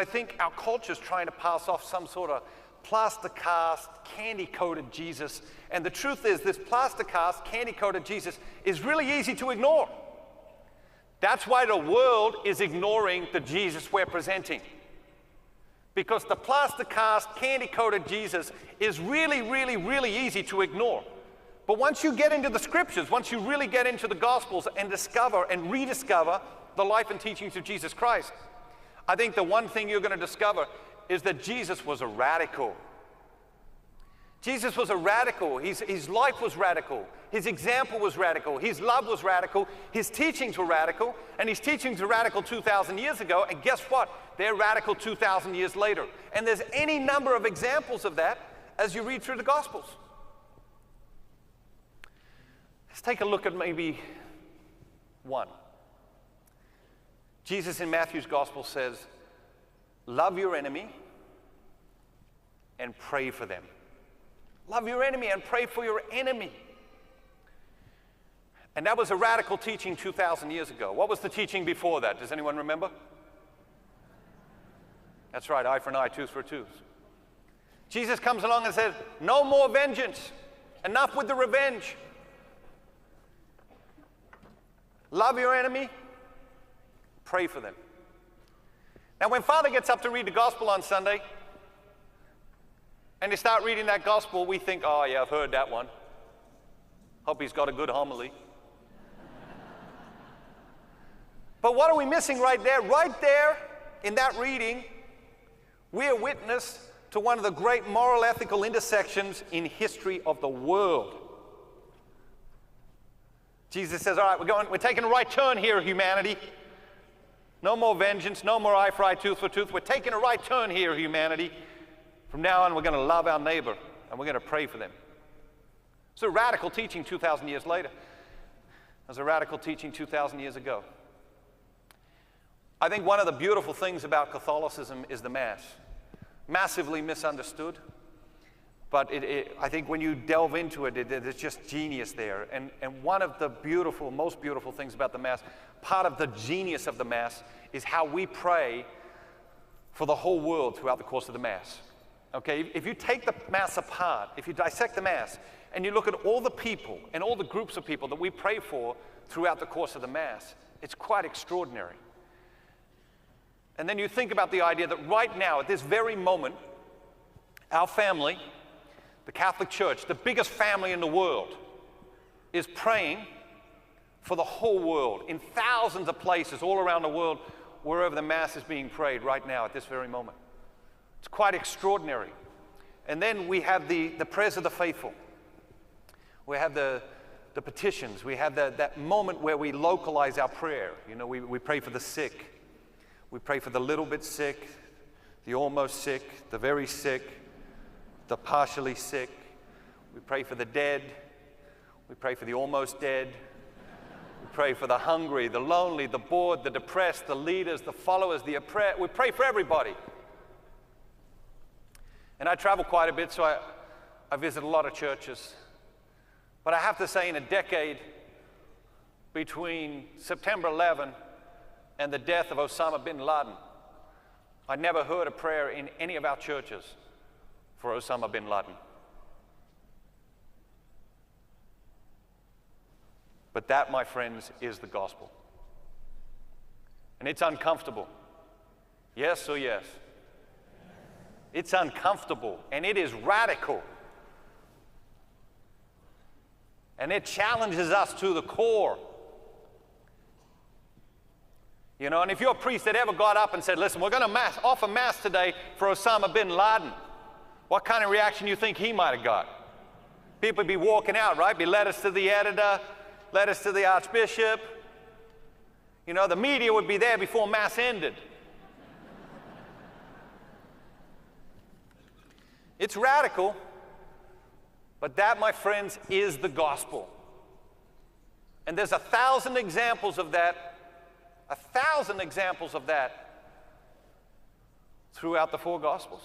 think our culture is trying to pass off some sort of plaster-cast, candy-coated Jesus. And the truth is, this plaster-cast, candy-coated Jesus is really easy to ignore. That's why the world is ignoring the Jesus we're presenting. Because the plaster-cast, candy-coated Jesus is really, really, really easy to ignore. But once you get into the scriptures, once you really get into the Gospels and discover and rediscover the life and teachings of Jesus Christ, I think the one thing you're going to discover is that Jesus was a radical. Jesus was a radical. His life was radical. His example was radical. His love was radical. His teachings were radical. And his teachings were radical 2,000 years ago. And guess what? They're radical 2,000 years later. And there's any number of examples of that as you read through the Gospels. Let's take a look at maybe one. Jesus in Matthew's Gospel says, love your enemy and pray for them. Love your enemy and pray for your enemy. And that was a radical teaching 2,000 years ago. What was the teaching before that? Does anyone remember? That's right, eye for an eye, tooth for a tooth. Jesus comes along and says, no more vengeance. Enough with the revenge. Love your enemy, pray for them. Now, when Father gets up to read the gospel on Sunday, and they start reading that gospel, we think, oh yeah, I've heard that one. Hope he's got a good homily. But what are we missing right there? Right there in that reading, we are witness to one of the great moral ethical intersections in history of the world. Jesus says, all right, we're taking a right turn here, humanity. No more vengeance, no more eye for eye, tooth for tooth. We're taking a right turn here, humanity. From now on, we're going to love our neighbor, and we're going to pray for them. It's a radical teaching 2,000 years later. It was a radical teaching 2,000 years ago. I think one of the beautiful things about Catholicism is the Mass. Massively misunderstood. But I think when you delve into it, there's just genius there. And one of the beautiful, most beautiful things about the Mass, part of the genius of the Mass, is how we pray for the whole world throughout the course of the Mass. Okay, if you take the Mass apart, if you dissect the Mass, and you look at all the people and all the groups of people that we pray for throughout the course of the Mass, it's quite extraordinary. And then you think about the idea that right now, at this very moment, our family, the Catholic Church, the biggest family in the world, is praying for the whole world in thousands of places all around the world, wherever the Mass is being prayed right now at this very moment. It's quite extraordinary. And then we have the prayers of the faithful. We have the petitions. We have that moment where we localize our prayer. You know, we pray for the sick. We pray for the little bit sick, the almost sick, the very sick, the partially sick. We pray for the dead. We pray for the almost dead. We pray for the hungry, the lonely, the bored, the depressed, the leaders, the followers, the oppressed. We pray for everybody. And I travel quite a bit, so I visit a lot of churches. But I have to say, in a decade between September 11 and the death of Osama bin Laden, I never heard a prayer in any of our churches for Osama bin Laden. But that, my friends, is the gospel. And it's uncomfortable. Yes or yes? It's uncomfortable, and it is radical. And it challenges us to the core. You know, and if you're a priest that ever got up and said, listen, we're going to offer Mass today for Osama bin Laden, what kind of reaction do you think he might have got? People would be walking out, right? Be letters to the editor, letters to the archbishop. You know, the media would be there before Mass ended. It's radical, but that, my friends, is the gospel. And there's 1,000 examples of that, 1,000 examples of that throughout the four Gospels.